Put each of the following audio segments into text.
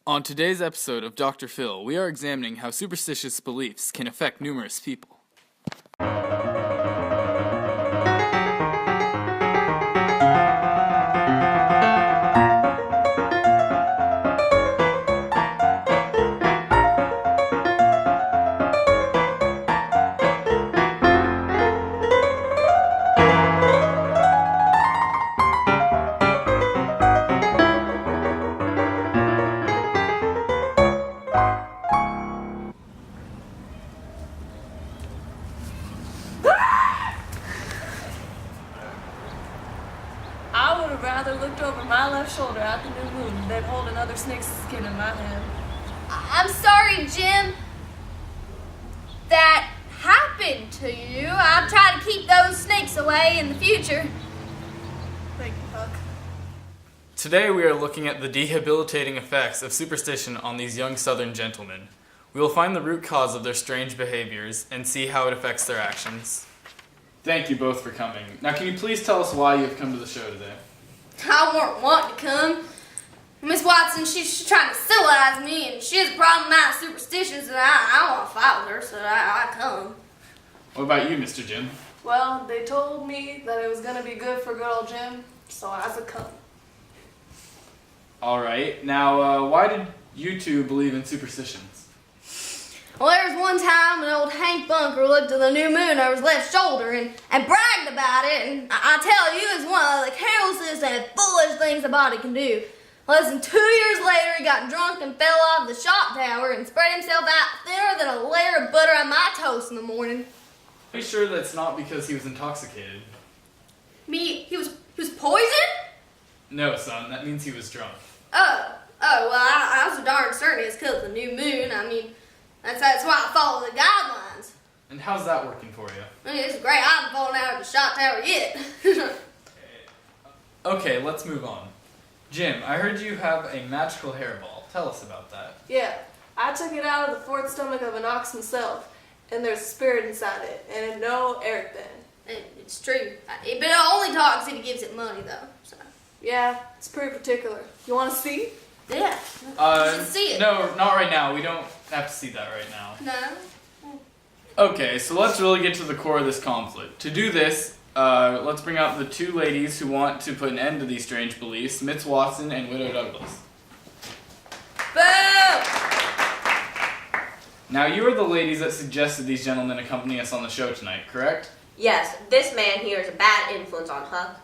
On today's episode of Dr. Phil, we are examining how superstitious beliefs can affect numerous people. I would have rather looked over my left shoulder at the new moon than hold another snake's skin in my hand. I'm sorry, Jim. That happened to you. I'll try to keep those snakes away in the future. Thank you, Huck. Today we are looking at the debilitating effects of superstition on these young southern gentlemen. We will find the root cause of their strange behaviors and see how it affects their actions. Thank you both for coming. Now can you please tell us why you have come to the show today? I weren't wanting to come. Miss Watson, she's trying to civilize me, and she has a problem with my superstitions, and I want to fight with her, so I come. What about you, Mr. Jim? Well, they told me that it was going to be good for good old Jim, so I succumbed. Alright, now why did you two believe in superstitions? Well, there was one time when old Hank Bunker looked at the new moon over his left shoulder and bragged about it, and I tell you, it's one of the carelessest and foolish things a body can do. Less than 2 years later, he got drunk and fell off the shop tower and spread himself out thinner than a layer of butter on my toast in the morning. Are you sure that's not because he was intoxicated? He was poisoned? No, son, that means he was drunk. Well, I was darn certain it's because of the new moon. I mean, that's why I follow the guidelines. And how's that working for you? I mean, it's great. I haven't fallen out of the shot tower yet. Okay, let's move on. Jim, I heard you have a magical hairball. Tell us about that. Yeah, I took it out of the fourth stomach of an ox himself, and there's a spirit inside it, and no Eric then. It's true. But it only talks if he gives it money, though. So. Yeah, it's pretty particular. You want to see? Yeah. You should see it. No, not right now. We don't have to see that right now. No. Okay, so let's really get to the core of this conflict. To do this, let's bring out the two ladies who want to put an end to these strange beliefs, Miss Watson and Widow Douglas. Boo! Now, you are the ladies that suggested these gentlemen accompany us on the show tonight, correct? Yes, this man here is a bad influence on Huck.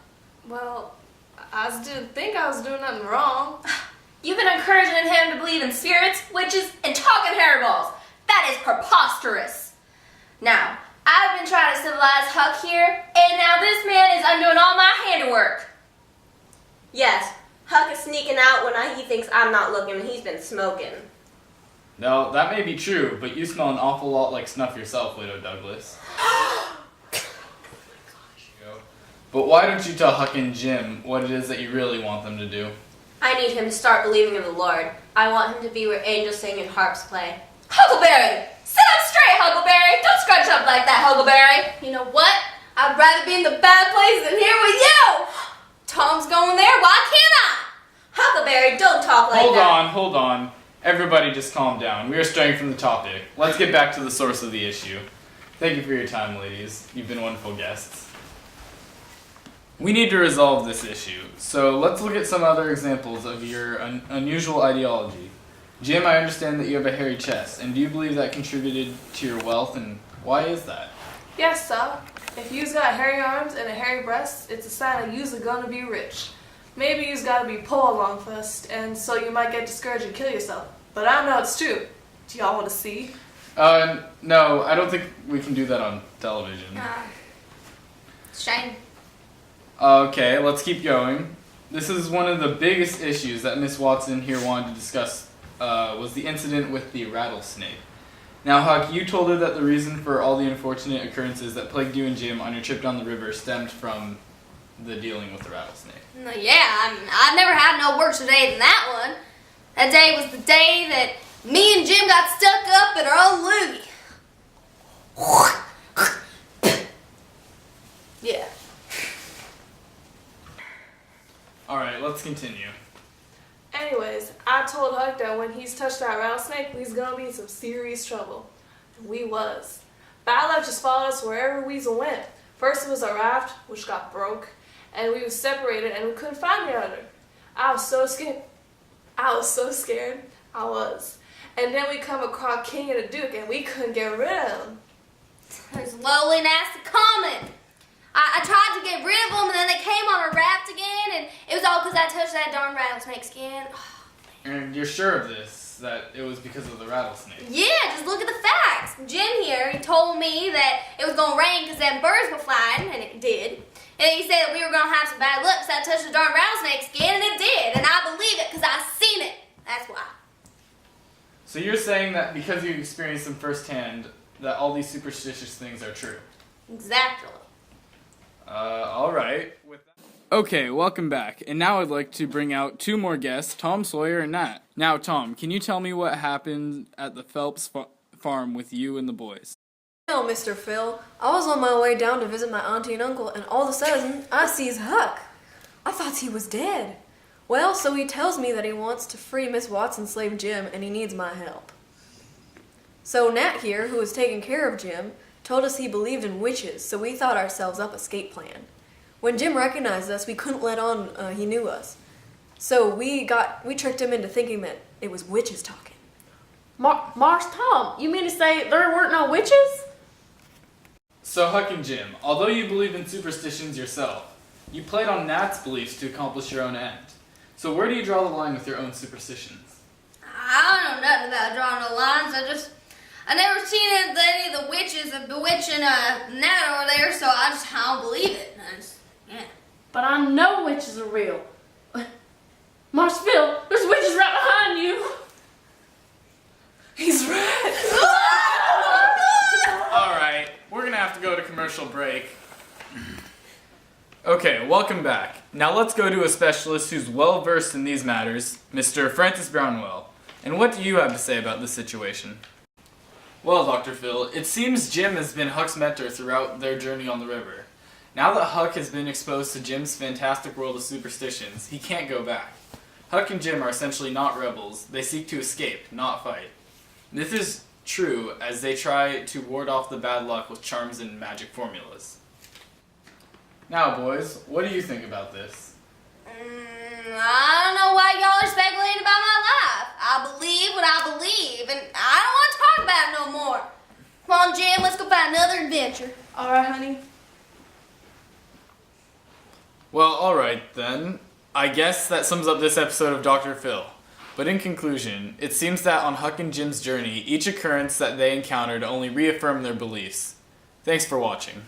Well, I didn't think I was doing nothing wrong. You've been encouraging him to believe in spirits, witches, and talking hairballs. That is preposterous. Now, I've been trying to civilize Huck here, and now this man is undoing all my handiwork. Yes, Huck is sneaking out when he thinks I'm not looking, and he's been smoking. Now, that may be true, but you smell an awful lot like snuff yourself, Widow Douglas. But why don't you tell Huck and Jim what it is that you really want them to do? I need him to start believing in the Lord. I want him to be where angels sing and harps play. Huckleberry! Sit up straight, Huckleberry! Don't scrunch up like that, Huckleberry! You know what? I'd rather be in the bad place than here with you! Tom's going there, why can't I? Huckleberry, don't talk like that. Hold on. Everybody just calm down. We are straying from the topic. Let's get back to the source of the issue. Thank you for your time, ladies. You've been wonderful guests. We need to resolve this issue, so let's look at some other examples of your unusual ideology. Jim, I understand that you have a hairy chest, and do you believe that contributed to your wealth, and why is that? Yes, sir. If you's got hairy arms and a hairy breast, it's a sign that you's gonna be rich. Maybe you's gotta be poor along first, and so you might get discouraged and kill yourself. But I know it's true. Do y'all want to see? No, I don't think we can do that on television. Shame. Okay, let's keep going. This is one of the biggest issues that Miss Watson here wanted to discuss, was the incident with the rattlesnake. Now, Huck, you told her that the reason for all the unfortunate occurrences that plagued you and Jim on your trip down the river stemmed from the dealing with the rattlesnake. Yeah, I've never had no worse day than that one. That day was the day that me and Jim got stuck up in our own loogie. Yeah. Alright, let's continue. Anyways, I told Huck that when he's touched that rattlesnake, we's gonna be in some serious trouble. And we was. Bad luck just followed us wherever we went. First it was our raft, which got broke, and we was separated and we couldn't find each other. I was so scared. I was. And then we come across King and the Duke, and we couldn't get rid of them. There's lowly nasty common. I tried to get rid of them, and then they came on a raft again, and it was all because I touched that darn rattlesnake skin. And you're sure of this, that it was because of the rattlesnake? Yeah, just look at the facts. Jim here, he told me that it was going to rain because them birds were flying, and it did. And he said that we were going to have some bad luck because I touched the darn rattlesnake skin, and it did. And I believe it because I seen it. That's why. So you're saying that because you experienced them firsthand, that all these superstitious things are true? Exactly. Alright. Okay, welcome back. And now I'd like to bring out two more guests, Tom Sawyer and Nat. Now, Tom, can you tell me what happened at the Phelps farm with you and the boys? Well, Mr. Phil, I was on my way down to visit my auntie and uncle, and all of a sudden, I sees Huck. I thought he was dead. Well, so he tells me that he wants to free Miss Watson's slave Jim, and he needs my help. So Nat here, who was taking care of Jim, told us he believed in witches, so we thought ourselves up a escape plan. When Jim recognized us, we couldn't let on he knew us. So we tricked him into thinking that it was witches talking. Mars Tom, you mean to say there weren't no witches? So Huck and Jim, although you believe in superstitions yourself, you played on Nat's beliefs to accomplish your own end. So where do you draw the line with your own superstitions? I don't know nothing about drawing the lines. I never seen any of the witches bewitching Nat over there, so I don't believe it. Yeah. But I know witches are real. Mars Phil, there's witches right behind you. He's right. Alright, we're gonna have to go to commercial break. Okay, welcome back. Now let's go to a specialist who's well versed in these matters, Mr. Francis Brownwell. And what do you have to say about this situation? Well, Dr. Phil, it seems Jim has been Huck's mentor throughout their journey on the river. Now that Huck has been exposed to Jim's fantastic world of superstitions, he can't go back. Huck and Jim are essentially not rebels. They seek to escape, not fight. This is true as they try to ward off the bad luck with charms and magic formulas. Now, boys, what do you think about this? I don't know why y'all are speculating about my life. I believe what I believe, and I don't want to talk about it no more. Come on, Jim, let's go find another adventure. Alright, honey. Well, alright then. I guess that sums up this episode of Dr. Phil. But in conclusion, it seems that on Huck and Jim's journey, each occurrence that they encountered only reaffirmed their beliefs. Thanks for watching.